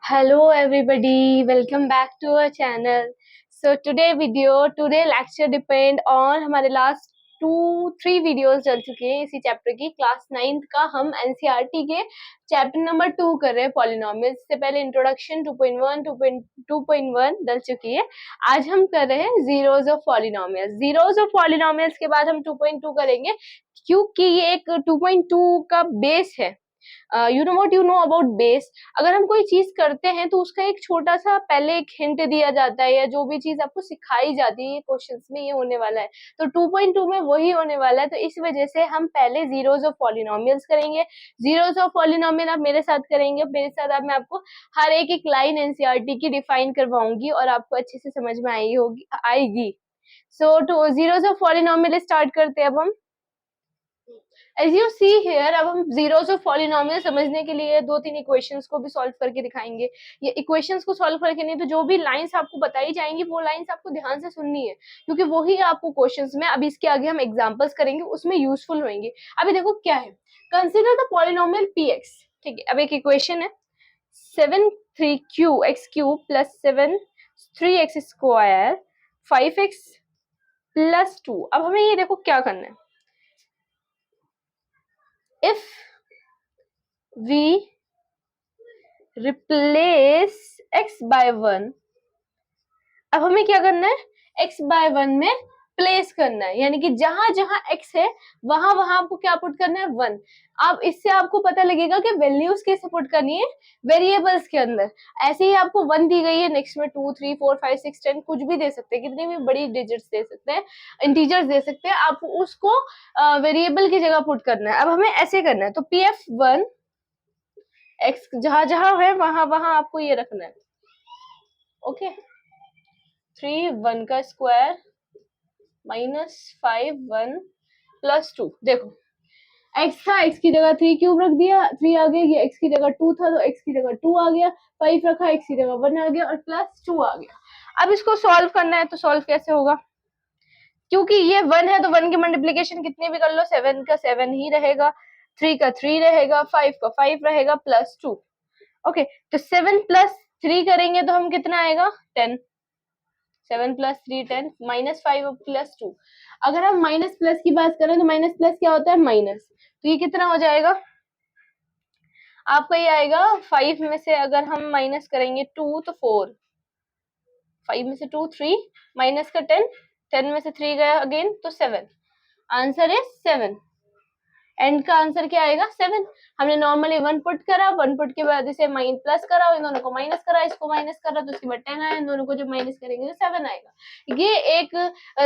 Hello everybody, welcome back to our channel. So today lecture depend on हमारे last 2-3 videos चल चुके हैं इसी चैप्टर की। क्लास 9th का हम एनसीईआरटी के चैप्टर नंबर 2 कर रहे हैं पॉलिनोमियल्स। से पहले इंट्रोडक्शन 2.1 2.1 डल चुकी है। आज हम कर रहे हैं zeros of polynomials. Zeros of polynomials के बाद हम 2.2 करेंगे क्योंकि ये एक 2.2 का बेस है। You know about base. अगर हम कोई चीज करते हैं तो उसका एक छोटा सा पहले एक हिंट दिया जाता है, या जो भी चीज आपको सिखाई जाती है क्वेश्चंस में ये होने वाला है, तो 2.2 में वही होने वाला है। तो इस वजह से हम पहले जीरोज ऑफ पॉलिनोमियल्स करेंगे। जीरोज ऑफ पॉलिनोमियल आप मेरे साथ करेंगे, मेरे साथ अब मैं आपको हर एक लाइन एनसीईआरटी की डिफाइन करवाऊंगी और आपको अच्छे से समझ में आएगी। So two zeros of polynomial start करते हैं अब हम। एज यू सी हियर, अब हम जीरोस ऑफ पॉलिनोमियल समझने के लिए 2-3 इक्वेशंस को भी सॉल्व करके दिखाएंगे। ये इक्वेशंस को सॉल्व करके नहीं, तो जो भी लाइंस आपको बताई जाएंगी वो लाइंस आपको ध्यान से सुननी है, क्योंकि वही आपको क्वेश्चंस में अब इसके आगे हम एग्जांपल्स करेंगे उसमें यूजफुल होंगे। अभी देखो क्या है, कंसिडर द पॉलिनोमियल px। ठीक है, अब एक इक्वेशन है 7 3x cube plus 7 3x square 5x plus 2। अब हमें ये देखो क्या करना है, if we replace x by 1, अब हमें क्या करना है, x by 1 में प्लेस करना है, यानी कि जहां जहां x है वहां वहां आपको क्या पुट करना है, 1। अब इससे आपको पता लगेगा कि वैल्यूज कैसे पुट करनी है वेरिएबल्स के अंदर। ऐसे ही आपको 1 दी गई है, नेक्स्ट में 2 3 4 5 6 10 कुछ भी दे सकते हैं, कितनी भी बड़ी डिजिट्स दे सकते हैं, इंटीजर्स दे सकते हैं, आप उसको वेरिएबल की जगह पुट करना है। अब हमें ऐसे करना है, तो pf1 x जहां जहां है वहां वहां आपको ये रखना है। ओके, 3 1 का स्क्वायर माइनस 5 1 प्लस 2। देखो x था, x की जगह 3 क्यूब रख दिया, 3 आ गया, ये x की जगह 2 था तो x की जगह 2 आ गया, 5 रखा, x की जगह 1 आ गया और प्लस 2 आ गया। अब इसको सॉल्व करना है, तो सॉल्व कैसे होगा, क्योंकि ये 1 है तो 1 की मल्टीप्लिकेशन कितनी भी कर लो, 7 का 7 ही रहेगा, 3 का 3 रहेगा, 5 का 5 रहेगा, प्लस 2। ओके, तो 7 प्लस 3 करेंगे तो हम कितना आएगा, 10। 7 प्लस 3 10, माइनस 5 प्लस 2। अगर हम माइनस प्लस की बात करें तो माइनस प्लस क्या होता है, माइनस। तो ये कितना हो जाएगा आपका, ये आएगा 5 में से अगर हम माइनस करेंगे 2 तो 4, 5 में से 2 3, माइनस का 10, 10 में से 3 गया अगेन तो 7। Answer is 7। एंड का आंसर क्या आएगा, 7। हमने नॉर्मली 1 पुट करा, 1 पुट के बाद इसे माइन प्लस करा, इन दोनों को माइनस करा, इसको माइनस करा, तो उसके बाद 10 आया, इन दोनों को जब माइनस करेंगे तो 7 आएगा। ये एक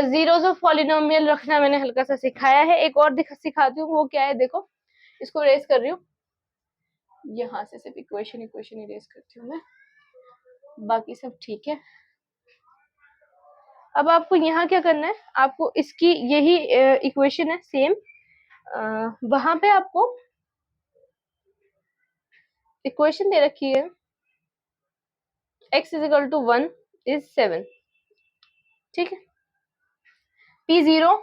जीरोस ऑफ पॉलिनोमियल रखना मैंने हल्का सा सिखाया है। एक और सिखाती हूँ, वो क्या है, देखो इसको रेस कर रही हूँ, यहाँ से सिर्फ इक्वेशन ही रेस करती हूँ मैं, बाकी सब ठीक है। अब आपको यहाँ क्या करना है, आपको इसकी यही इक्वेशन है सेम, वहां पे आपको इक्वेशन दे रखी है x is equal to 1 is 7। ठीक है, p0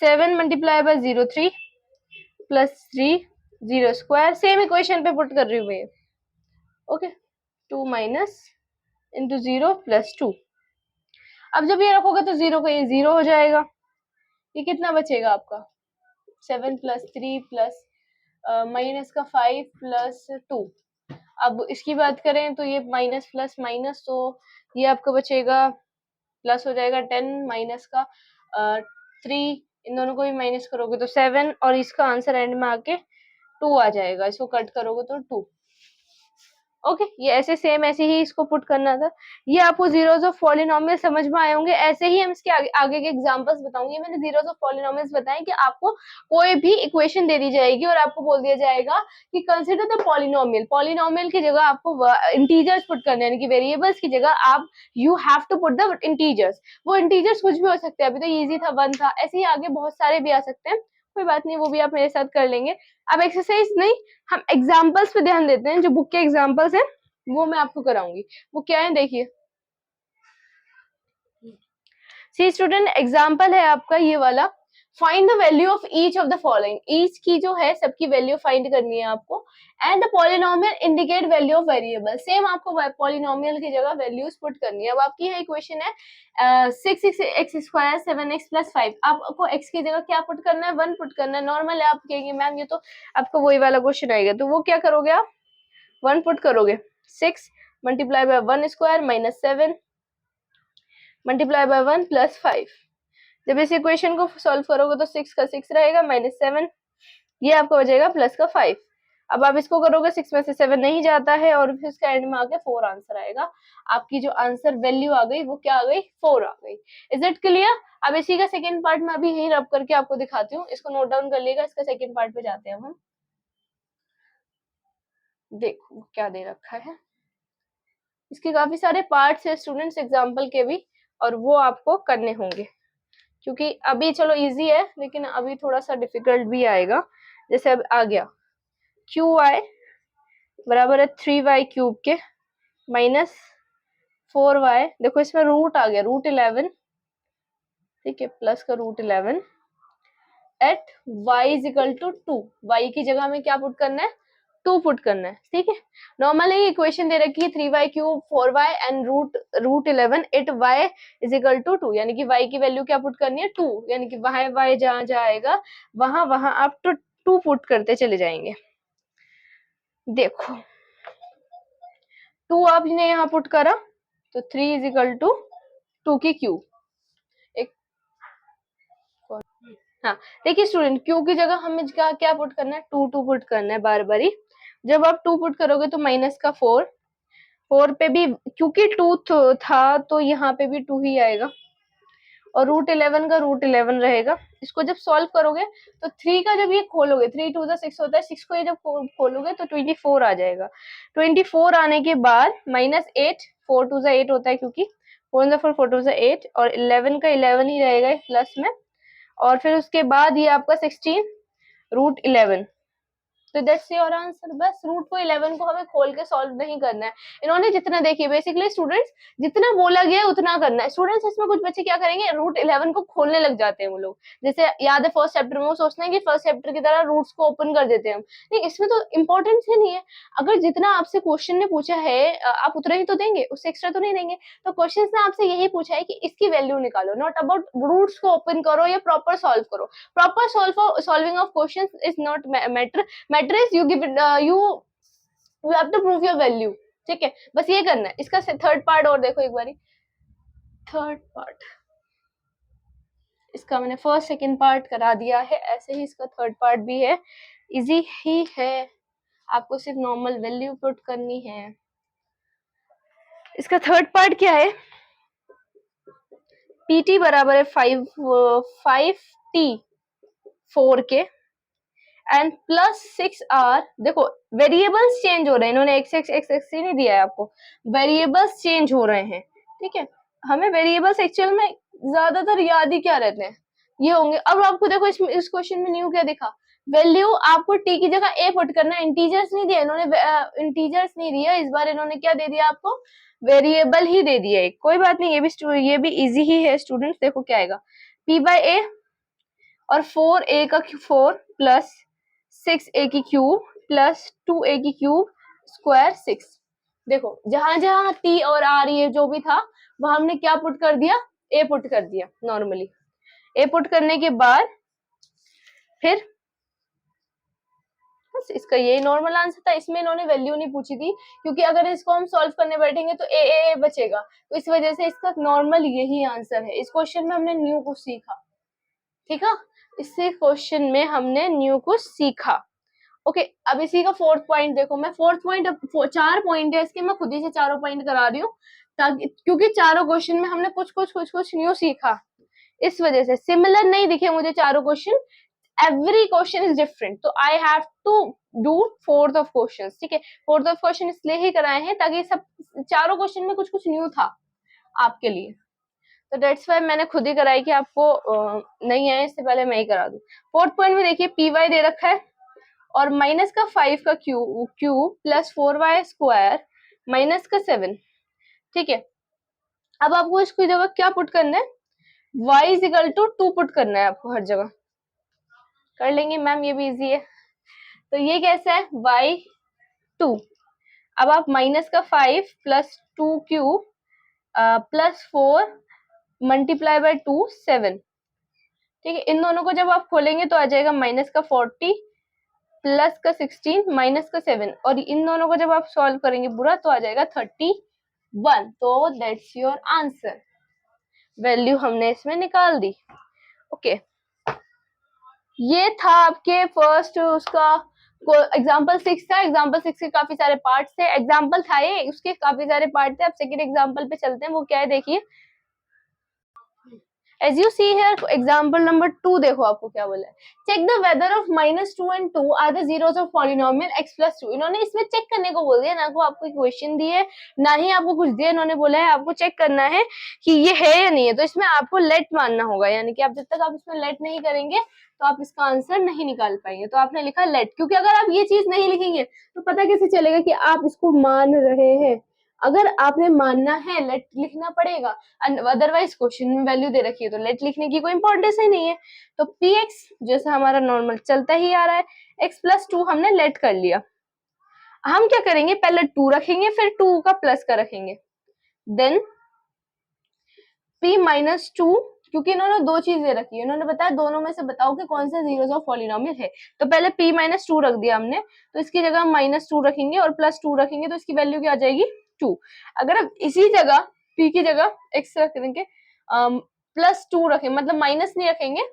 7 multiply by 0 3 plus 3 0 square, same equation पे पुट कर रही हूँ मैं। Okay, 2 minus into 0 plus 2। अब जब ये रखोगे तो 0 का ये 0 हो जाएगा, ये कितना बचेगा आपका, 7 प्लस 3 प्लस माइनस का 5 प्लस 2। अब इसकी बात करें तो ये माइनस प्लस माइनस, तो ये आपका बचेगा प्लस हो जाएगा 10, माइनस का 3, इन दोनों को भी माइनस करोगे तो 7, और इसका आंसर एंड में आके 2 आ जाएगा, इसको कट करोगे तो 2। ओके, ये ऐसे सेम ऐसे ही इसको पुट करना था। ये आपको जीरोस ऑफ पॉलिनोमियल समझ में आए होंगे। ऐसे ही हम इसके आगे के एग्जांपल्स बताऊंगी। मैंने जीरोस ऑफ पॉलिनोमियल्स बताएं कि आपको कोई भी इक्वेशन दे दी जाएगी और आपको बोल दिया जाएगा कि कंसीडर द पॉलिनोमियल। पॉलिनोमियल की जगह आपको इंटीजर्स पुट करने, यानी कि वेरिएबल्स की जगह आप you have to put the integers. वो इंटीजर्स कुछ भी हो सकते हैं, अभी तो इजी था 1 था, ऐसे ही आगे बहुत सारे भी आ सकते हैं, कोई बात नहीं, वो भी आप मेरे साथ कर लेंगे। अब एक्सरसाइज नहीं, हम एग्जाम्पल्स पे ध्यान देते हैं, जो बुक के एग्जाम्पल्स हैं वो मैं आपको कराऊंगी। वो क्या है देखिए, सी स्टूडेंट, एग्जाम्पल है आपका ये वाला find the value of each of the following, each की जो है सबकी वैल्यू फाइंड करनी है आपको। And the polynomial indicate value of variable, same आपको पॉलिनोमियल की जगह वैल्यूज पुट करनी है। अब आपकी यह इक्वेशन है 6x² 7x+5, आपको x की जगह क्या पुट करना है, 1 पुट करना है। नॉर्मल है, आप कहेंगे मैम ये तो आपको वही वाला क्वेश्चन आएगा, तो वो क्या करोगे आप 1 पुट करोगे, 6 multiply by 1² minus 7 multiply bye 1 plus 5। जब इस इक्वेशन को सॉल्व करोगे तो 6 का 6 रहेगा माइनस 7, ये आपको हो जाएगा प्लस का 5। अब आप इसको करोगे 6 में से 7 नहीं जाता है और फिर इसका एंड में आके 4 आंसर आएगा। आपकी जो आंसर वैल्यू आ गई वो क्या आ गई, 4 आ गई। Is it clear? अब इसी का सेकेंड पार्ट में अभी यही रब करके आपको दिखाती हूँ, इसको नोट डाउन कर लीजिएगा। इसका सेकेंड पार्ट पे जाते हैं हम। देखो क्या दे रखा है, इसके काफी सारे पार्ट्स है स्टूडेंट्स एग्जाम्पल के भी, और वो आपको करने होंगे, क्योंकि अभी चलो इजी है लेकिन अभी थोड़ा सा डिफिकल्ट भी आएगा। जैसे अब आ गया qy बराबर है 3y³ के माइनस 4y, देखो इसमें रूट आ गया √11, ठीक है, प्लस का √11 at y is equal to 2, y की जगह में क्या पुट करना है, 2 पुट करना है, ठीक है। नॉर्मली इक्वेशन दे रखी है 3y³ 4y and √11 at y is equal to 2, यानी कि y की वैल्यू क्या पुट करनी है 2, यानी कि y जहां जाएगा वहां वहां आप 2 पुट करते चले जाएंगे। देखो 2 आपने यहाँ पुट करा तो 3 इज इक्वल टू 2 की क्यूब। एक हाँ देखिए स्टूडेंट, क्यू की जगह हमें क्या पुट करना है, 2 पुट करना है बार बारी। जब आप 2 पुट करोगे तो माइनस का 4 पे भी क्योंकि 2 था तो यहाँ पे भी 2 ही आएगा, और √11 का √11 रहेगा। इसको जब सॉल्व करोगे तो 3 का जब ये खोलोगे, 3 2 6 होता है, 6 को ये जब खोलोगे तो 24 आ जाएगा। 24 आने के बाद -8, 4 2 8 होता है क्योंकि 4 4 4 2 8, और 11 का 11 ही रहेगा प्लस में, और फिर उसके बाद ये आपका 16 √11, तो that's your answer. Bus route को 11 को हमें खोल के सॉल्व नहीं करना है। इन्होंने जितना देखिए बेसिकली स्टूडेंट्स जितना बोला गया है उतना करना है। स्टूडेंट्स इसमें कुछ बच्चे क्या करेंगे, √11 को खोलने लग जाते हैं वो लोग, जैसे याद है फर्स्ट चैप्टर में वो सोचते हैं कि फर्स्ट चैप्टर की तरह रूट्स को ओपन कर देते हैं हम, नहीं इसमें तो इंपॉर्टेंस ही नहीं है। अगर जितना आपसे क्वेश्चन ने पूछा है आप उतना ही तो देंगे, उससे एक्स्ट्रा तो नहीं देंगे। तो क्वेश्चन ने आपसे यही पूछा है कि इसकी वैल्यू निकालो, नॉट अबाउट रूट्स को ओपन करो या प्रॉपर सॉल्व करो। Proper solving of question is not matter, matrix you give you have to prove your value, ठीक है, बस ये करना है। इसका थर्ड पार्ट और देखो एक बारी, थर्ड पार्ट इसका मैंने फर्स्ट सेकंड पार्ट करा दिया है, ऐसे ही इसका थर्ड पार्ट भी है, इजी ही है, आपको सिर्फ नॉर्मल वैल्यू पुट करनी है। इसका थर्ड पार्ट क्या है, pt बराबर है 5t4 के एंड प्लस 6r। देखो वेरिएबल्स चेंज हो रहे हैं, इन्होंने x नहीं दिया है आपको, वेरिएबल्स चेंज हो रहे हैं, ठीक है। हमें वेरिएबल्स एक्चुअल में ज्यादातर याद ही क्या रहते हैं, ये होंगे। अब आपको देखो इस क्वेश्चन में न्यू क्या दिखा, वैल्यू आपको t की जगह a पुट करना है, इंटीजर्स नहीं दिया इन्होंने, इंटीजर्स नहीं दिया इस बार, इन्होंने क्या दे दिया आपको, वेरिएबल ही दे दिया है। कोई बात नहीं, ये भी इजी ही है स्टूडेंट्स। देखो क्या आएगा, p/a और 4a का 4 प्लस 6a की क्यूब प्लस 2a की क्यूब स्क्वायर 6। देखो जहां जहां t और r ये जो भी था वहां हमने क्या पुट कर दिया, a पुट कर दिया। नॉर्मली a पुट करने के बाद फिर बस इसका यही नॉर्मल आंसर था। इसमें इन्होंने वैल्यू नहीं पूछी थी, क्योंकि अगर इसको हम सॉल्व करने बैठेंगे तो ए बचेगा, तो इस वजह से इसका नॉर्मल यही आंसर है। इस क्वेश्चन में हमने न्यू कुछ सीखा, ठीक है, इसी क्वेश्चन में हमने न्यू कुछ सीखा। ओके अब इसी का फोर्थ पॉइंट देखो, मैं फोर्थ पॉइंट 4 पॉइंट है इसके, मैं खुद ही से चारों पॉइंट करा रही हूँ, ताकि क्योंकि चारों क्वेश्चन में हमने कुछ न्यू सीखा, इस वजह से सिमिलर नहीं दिखे मुझे चारों question, every question is different, तो I have to do fourth of question, ठीक है। फोर्थ ऑफ क्वेश्चन इसलिए ही कराए हैं ताकि सब चारों क्वेश्चन में कुछ न्यू था आपके लिए, तो डेट्स वाई मैंने खुद ही कराई कि आपको नहीं आए इससे पहले मैं ही करा दूं। फोर्थ पॉइंट में देखिए पी वाई दे रखा है और माइनस का 5 का क्यूब प्लस 4y² माइनस का 7, ठीक है। अब आपको इसकी जगह क्या पुट करना है, y is equal to 2 put करना है आपको हर जगह, कर लेंगे मैम, ये भी इजी है। तो ये कैसा है, y2। अब आप माइनस का 5 plus 2 cube plus 4 multiply by 2 7। ठीक है, इन दोनों को जब आप खोलेंगे तो आ जाएगा माइनस का 40 प्लस का 16 माइनस का 7, और इन दोनों को जब आप सॉल्व करेंगे पूरा तो आ जाएगा 31। तो दैट्स योर आंसर, वैल्यू हमने इसमें निकाल दी। ओके, ये था आपके फर्स्ट उसका एग्जाम्पल 6 था। एग्जाम्पल 6 के काफी सारे पार्ट्स थे, एग्जाम्पल था ये, उसके काफी सारे पार्ट थे। अब सेकंड एग्जाम्पल पे चलते हैं, वो क्या है देखिए। As you see here, example number 2 देखो आपको क्या बोला है, check the whether of -2 and 2 are the zeros of polynomial x plus 2। इन्होंने इसमें चेक करने को बोल दिया, ना को आपको इक्वेशन दी है ना ही आपको कुछ दिया, इन्होंने बोला है आपको चेक करना है कि ये है या नहीं है। तो इसमें आपको लेट मानना होगा, यानी कि आप जब तक आप इसमें लेट नहीं करेंगे तो आप इसका आंसर नहीं निकाल पाएंगे। तो आपने लिखा लेट, क्योंकि अगर आप ये चीज नहीं लिखेंगे तो पता कैसे चलेगा कि आप इसको मान रहे हैं। अगर आपने मानना है लेट लिखना पड़ेगा, अदरवाइज क्वेश्चन में वैल्यू दे रखी है तो लेट लिखने की कोई इंपॉर्टेंस ही नहीं है। तो पी एक्स जैसा हमारा नॉर्मल चलता ही आ रहा है, एक्स प्लस 2 हमने लेट कर लिया। हम क्या करेंगे, पहले 2 रखेंगे फिर 2 का प्लस का रखेंगे, देन p माइनस 2, क्योंकि इन्होंने दो चीजें रखी है, इन्होंने बताया दोनों में से बताओ कि कौन सा जीरोस ऑफ पॉलिनोमियल है। तो पहले p माइनस 2 रख दिया हमने, तो इसकी जगह माइनस 2 रखेंगे और प्लस 2 रखेंगे, तो इसकी वैल्यू क्या आ जाएगी 2। अगर आप इसी जगह p की जगह x रख देंगे, प्लस 2 रखेंगे, मतलब माइनस नहीं रखेंगे,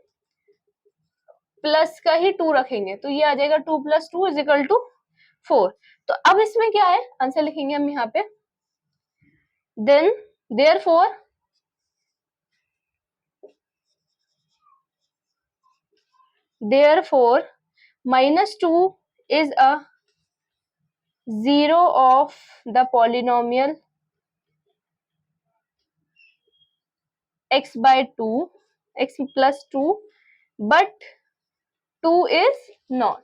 प्लस का ही 2 रखेंगे, तो ये आ जाएगा 2 प्लस 2 इज इक्वल टू 4। तो अब इसमें क्या है, आंसर लिखेंगे हम यहाँ पे, then therefore -2 is a zero of the polynomial x by 2, x plus 2, but 2 is not।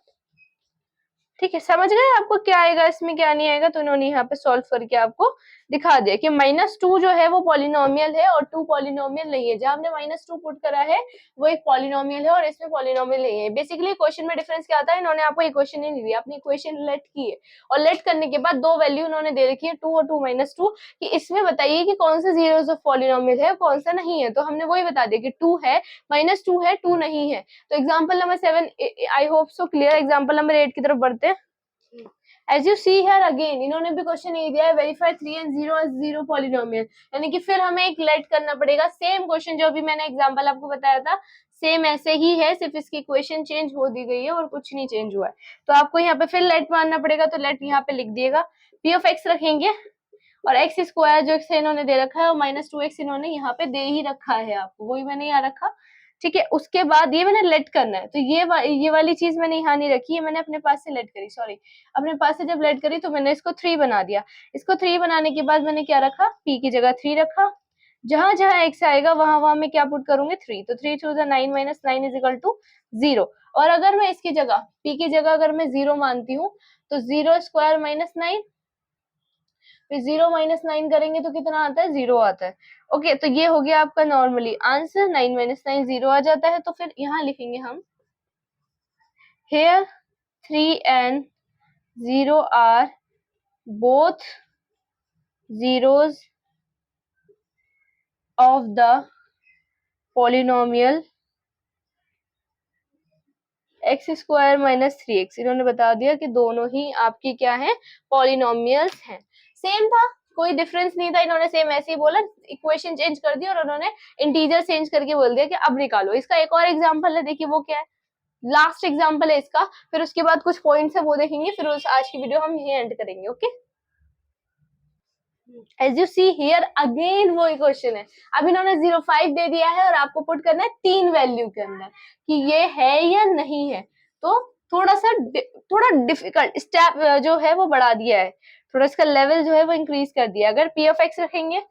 ठीक है, समझ गए आपको क्या आएगा इसमें क्या नहीं आएगा। तो इन्होंने यहाँ पे सॉल्व करके आपको दिखा दिया कि -2 जो है वो पॉलिनोमियल है और 2 पॉलिनोमियल नहीं है। जहां हमने -2 पुट करा है वो एक पॉलिनोमियल है और इसमें पॉलिनोमियल नहीं है। बेसिकली क्वेश्चन में डिफरेंस क्या आता है, इन्होंने आपको इक्वेशन ही नहीं दी, आपने इक्वेशन लेट की है और लेट करने के बाद दो वैल्यू इन्होंने दे रखी है 2 और 2 -2, कि इसमें बताइए कि कौन सा जीरोस ऑफ पॉलिनोमियल है कौन सा नहीं है। तो हमने वही बता दिया कि 2 है, -2 है, 2 नहीं है। तो example number 7 I hope so clear. Example number 8 की तरफ बढ़ते हैं। As you see here again, इन्होंने भी क्वेश्चन नहीं दिया है, वेरीफाई 3 and 0 as 0 पॉलिनोमियल, यानी कि फिर हमें एक लेट करना पड़ेगा। सेम क्वेश्चन जो अभी मैंने एग्जांपल आपको बताया था सेम ऐसे ही है, सिर्फ इसकी इक्वेशन चेंज हो दी गई है और कुछ नहीं चेंज हुआ है। तो आपको यहाँ पे फिर लेट मानना पड़ेगा, तो लेट यहाँ पे लिख दिएगा, p ऑफ x रखेंगे और एक्स स्क्वायर जो इन्होंने दे रखा है और -2x इन्होंने यहाँ पे दे ही रखा है आपको, वही मैंने यहाँ रखा। ठीक है, उसके बाद ये मैंने लेट करना है, तो ये वाली चीज मैंने यहाँ नहीं रखी है, मैंने अपने पास से लेट करी, सॉरी अपने पास से जब लेट करी तो मैंने इसको 3 बना दिया। इसको 3 बनाने के बाद मैंने क्या रखा, p की जगह 3 रखा, जहां जहां x आएगा वहां वहां मैं क्या पुट करूंगी 3, तो 3 to the 9 minus 9 is equal to 0। और अगर मैं इसकी जगह p की जगह अगर मैं 0 मानती हूँ तो 0 स्क्वायर माइनस 9, फिर 0 माइनस 9 करेंगे तो कितना आता है 0 आता है। ओके, तो ये हो गया आपका नॉर्मली आंसर, 9 माइनस 9 0 आ जाता है। तो फिर यहाँ लिखेंगे हम here 3 and 0 are both zeros of the polynomial x square minus 3x। इन्होंने बता दिया कि दोनों ही आपकी क्या है, पॉलिनोमियल्स हैं। सेम था, कोई डिफरेंस नहीं था, इन्होंने सेम ऐसे ही बोला, इक्वेशन चेंज कर दी और उन्होंने इंटीजर चेंज करके बोल दिया कि अब निकालो। इसका एक और एग्जांपल है, देखिए वो क्या है, लास्ट एग्जांपल है इसका, फिर उसके बाद कुछ पॉइंट्स है वो देखेंगे, फिर उस आज की वीडियो हम यही एंड करेंगे। Okay, as you see here again वो क्वेश्चन है। अब इन्होंने 0.5 दे दिया है और आपको पुट करना है 3 वैल्यू के अंदर कि ये है या नहीं है। तो थोड़ा डिफिकल्ट स्टेप जो है वो बढ़ा दिया है, थोड़ा इसका लेवल जो है वो इंक्रीज कर दिया। अगर p ऑफ x रखेंगे,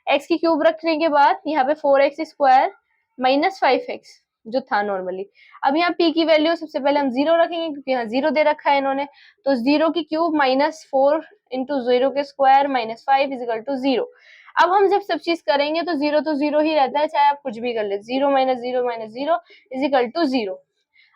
x की क्यूब रखने के बाद यहाँ पे 4x स्क्वायर माइनस 5x जो था नॉर्मली। अब यहाँ p की वैल्यू सबसे पहले हम 0 रखेंगे क्योंकि यहाँ 0 दे रखा है इन्होंने, तो 0 की क्यूब -4 इंटू 0 के स्क्वायर -5 इज इक्वल टू 0। अब हम जब सब चीज करेंगे तो 0 ही रहता है, चाहे आप कुछ भी कर ले, 0 minus 0 is equal to 0।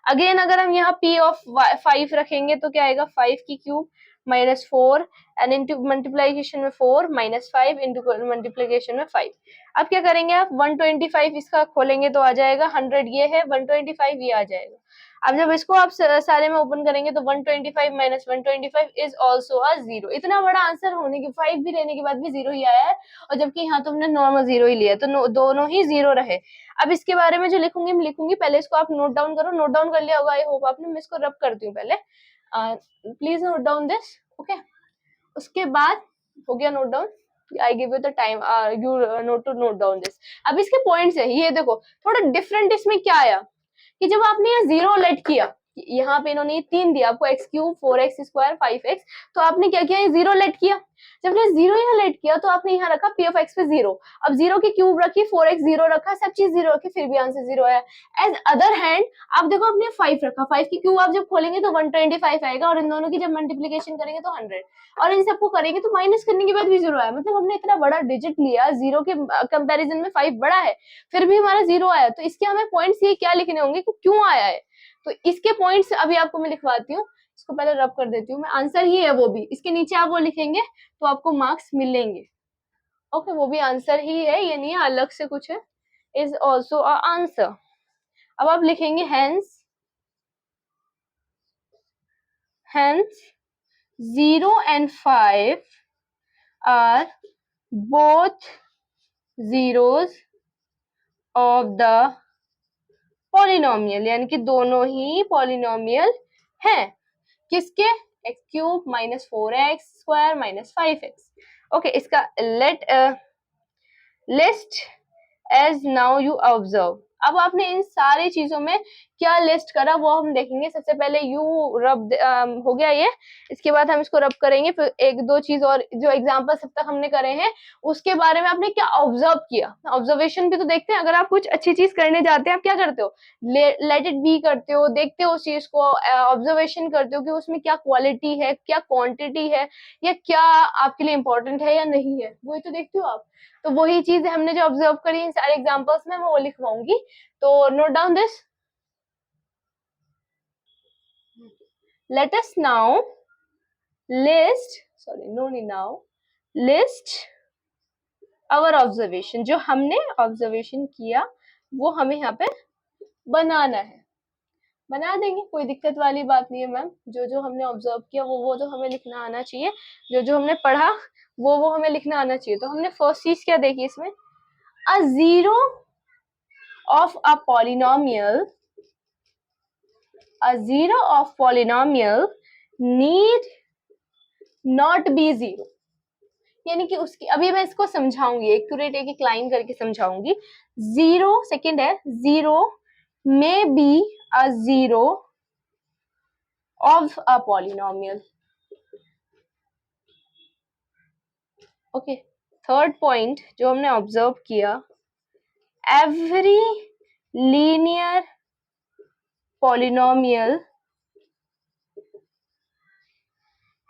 Again अगर हम यहाँ p ऑफ 5 रखेंगे तो क्या आएगा 5 की cube minus 4 and into multiplication में 4 माइनस 5 इंटू मल्टीप्लीकेशन में 5। अब क्या करेंगे आप 125 इसका खोलेंगे तो आ जाएगा 100 ये है 125 ये आ जाएगा। अब जब इसको आप सारे में ओपन करेंगे तो 125 minus 125 is also a zero. इतना बड़ा आंसर होने के 5 भी रहने के बाद भी जीरो ही आया है, और जबकि यहाँ तो हमने नॉर्मल जीरो ही लिया तो दोनों ही जीरो रहे। अब इसके बारे में जो लिखूंगी मैं लिखूंगी, पहले इसको आप नोट डाउन करो। नोट डाउन कर लिया होगा आई होप आपने, मैं इसको रब करती हूँ पहले। Please note down this. Okay, उसके बाद हो गया note down, I give you the time you note to note down this. अब इसके पॉइंट्स है ये देखो, थोड़ा डिफरेंट इसमें क्या आया कि जब आपने यहाँ जीरो लेट किया, यहाँ पे इन्होंने 3 दिया आपको, x cube 4x square 5x, तो आपने क्या किया, ये जीरो लेट किया। जब ने जीरो यहाँ लेट किया तो आपने यहाँ रखा p ऑफ x पे जीरो। अब जीरो की क्यूब रखी, 4x जीरो रखा, सब चीज जीरो रखी, फिर भी आंसर जीरो आया। एज अदर हैंड आप देखो आपने 5 रखा, 5 की क्यूब आप जब खोलेंगे तो 125 आएगा, और इन दोनों की जब मल्टीप्लीकेशन करेंगे तो 100, और इन सबको करेंगे तो माइनस करने के बाद भी जीरो आया। मतलब हमने इतना बड़ा डिजिट लिया, जीरो के कंपेरिजन में 5 बड़ा है, फिर भी हमारा जीरो आया। तो इसके हमें पॉइंट्स ये क्या लिखने होंगे कि क्यों आया है। तो इसके पॉइंट्स अभी आपको मैं लिखवाती हूँ, इसको पहले रब कर देती हूँ मैं। आंसर ही है वो भी, इसके नीचे आप वो लिखेंगे तो आपको मार्क्स मिलेंगे। ओके, वो भी आंसर ही है, ये नहीं है अलग से कुछ है, इज ऑल्सो अ आंसर। अब आप लिखेंगे hence 0 and 5 are both zeros of the polynomial, यानी कि दोनों ही पॉलिनोमियल हैं किसके, x cube minus 4x square minus 5x। Okay, इसका list as now you observe. अब आपने इन सारी चीजों में क्या लिस्ट करा वो हम देखेंगे। सबसे पहले यू रब हो गया ये, इसके बाद हम इसको रब करेंगे। फिर एक दो चीज और, जो एग्जांपल सब तक हमने करे हैं उसके बारे में आपने क्या ऑब्जर्व किया, ऑब्जर्वेशन भी तो देखते हैं। अगर आप कुछ अच्छी चीज करने जाते हैं आप क्या करते हो, लेट इट बी करते हो, देखते हो उस चीज को, ऑब्जर्वेशन करते हो कि उसमें क्या क्वालिटी है, क्या क्वांटिटी है, या क्या आपके लिए इंपॉर्टेंट है या नहीं है, वही तो देखते हो आप। तो वही चीज हमने जो ऑब्जर्व करी इन सारे एग्जांपल्स में मैं वो लिखवाऊंगी, तो note down this. Let us now list our observation. जो हमने ऑब्जर्वेशन किया वो हमें यहाँ पे बनाना है, बना देंगे, कोई दिक्कत वाली बात नहीं है मैम। जो जो हमने ऑब्जर्व किया वो तो हमें लिखना आना चाहिए, जो जो हमने पढ़ा वो हमें लिखना आना चाहिए। तो हमने फर्स्ट चीज क्या देखी इसमें, a zero of a polynomial need not be zero, यानी कि उसकी, अभी मैं इसको समझाऊंगी एक्यूरेट एक एक लाइन करके समझाऊंगी। जीरो सेकंड है, zero may be a zero of a polynomial. Okay, third point जो हमने ऑब्जर्व किया, every linear polynomial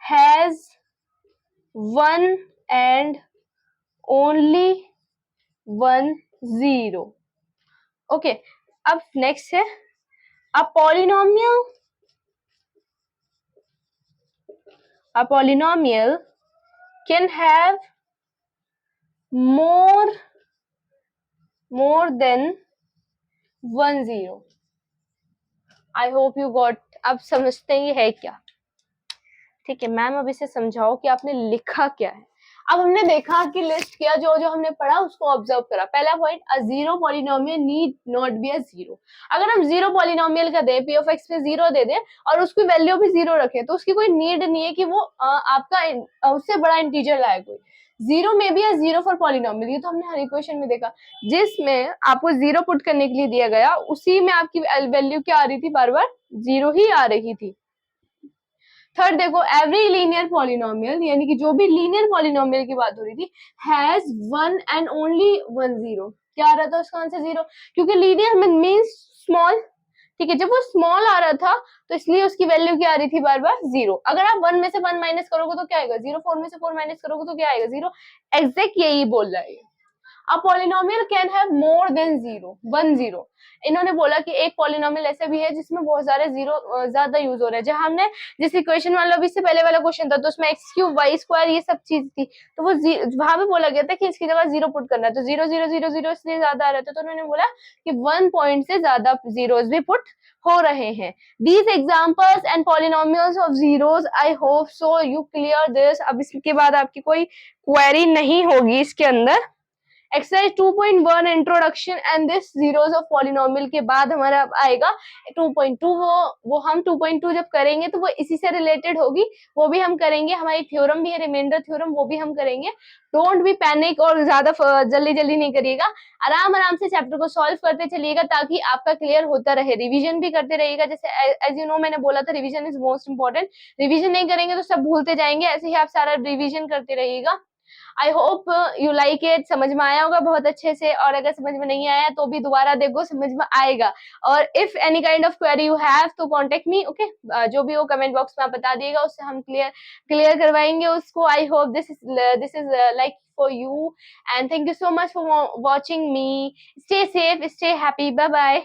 has one and only one zero। Okay, अब नेक्स्ट है a polynomial can have more than one zero। I hope you got. अब समझते हैं ये है क्या, ठीक है मैम। अब इसे समझाओ कि आपने लिखा क्या है। अब हमने देखा कि लिस्ट किया, जो जो हमने पढ़ा उसको ऑब्जर्व करा। पहला point, a zero polynomial need not be a zero. अगर हम जीरो पॉलिनोमियल का दे, पी ऑफ एक्स पे जीरो दे दें और उसकी वैल्यू भी जीरो रखे, तो उसकी कोई नीड नहीं है कि वो आपका उससे बड़ा इंटीजर लाए कोई। जीरो में भी जीरो फॉर पॉलिनोमियल, ये तो हमने हर इक्वेशन में देखा। जिसमें आपको जीरो पुट करने के लिए दिया गया उसी में आपकी वैल्यू क्या आ रही थी, बार बार जीरो ही आ रही थी। थर्ड देखो, एवरी लीनियर पॉलिनोमियल, यानी कि जो भी लीनियर पॉलिनोमियल की बात हो रही थी, has one and only one zero. क्या आ रहा था उसका आंसर जीरो, क्योंकि लीनियर मींस स्मॉल, ठीक है। जब वो स्मॉल आ रहा था तो इसलिए उसकी वैल्यू क्या आ रही थी, बार बार जीरो। अगर आप वन में से वन माइनस करोगे तो क्या आएगा जीरो, फोर में से फोर माइनस करोगे तो क्या आएगा जीरो। एग्जैक्ट यही बोल रहा है। A polynomial can have more than 0 इन्होंने बोला कि एक पॉलिनोमियल ऐसा भी है जिसमें बहुत सारे जीरो ज्यादा यूज हो रहे हैं। जहां हमने जिस इक्वेशन वाला अभी से पहले वाला क्वेश्चन था तो उसमें एक्स क्यूब वाई स्क्वायर ये सब चीज थी, तो वो वहां पे बोला गया था कि इसकी जगह 0 पुट करना है, तो 0 0 0 0 इसलिए ज्यादा आ रहे थे, तो उन्होंने बोला कि 1 पॉइंट से ज्यादा जीरोस भी पुट हो रहे हैं। These examples and polynomials of zeros, I hope so you clear this। अब इसके बाद आपकी कोई क्वेरी नहीं होगी इसके अंदर। Exercise 2.1 introduction and this zeros of polynomial के बाद हमारा अब आएगा 2.2। वो हम 2.2 जब करेंगे तो वो इसी से रिलेटेड होगी, वो भी हम करेंगे। हमारी थ्योरम भी है रिमाइंडर थ्योरम, वो भी हम करेंगे। डोंट बी पैनिक और ज्यादा जल्दी जल्दी नहीं करिएगा, आराम आराम से चैप्टर को सॉल्व करते चलिएगा ताकि आपका क्लियर होता रहे। रिवीजन भी करते रहिएगा, जैसे एज यू नो मैंने बोला था revision is most important. Revision नहीं करेंगे तो सब भूलते जाएंगे, ऐसे ही आप सारा रिवीजन करते रहिएगा। I hope you like it, समझ में आया होगा बहुत अच्छे से, और अगर समझ में नहीं आया तो भी दोबारा देखो, समझ में आएगा। और if any kind of query you have तो कांटेक्ट मी, ओके। जो भी हो कमेंट बॉक्स में आप बता दिएगा, उससे हम क्लियर करवाएंगे उसको। I hope this is like for you and thank you so much for watching me. Stay safe, stay happy, bye bye.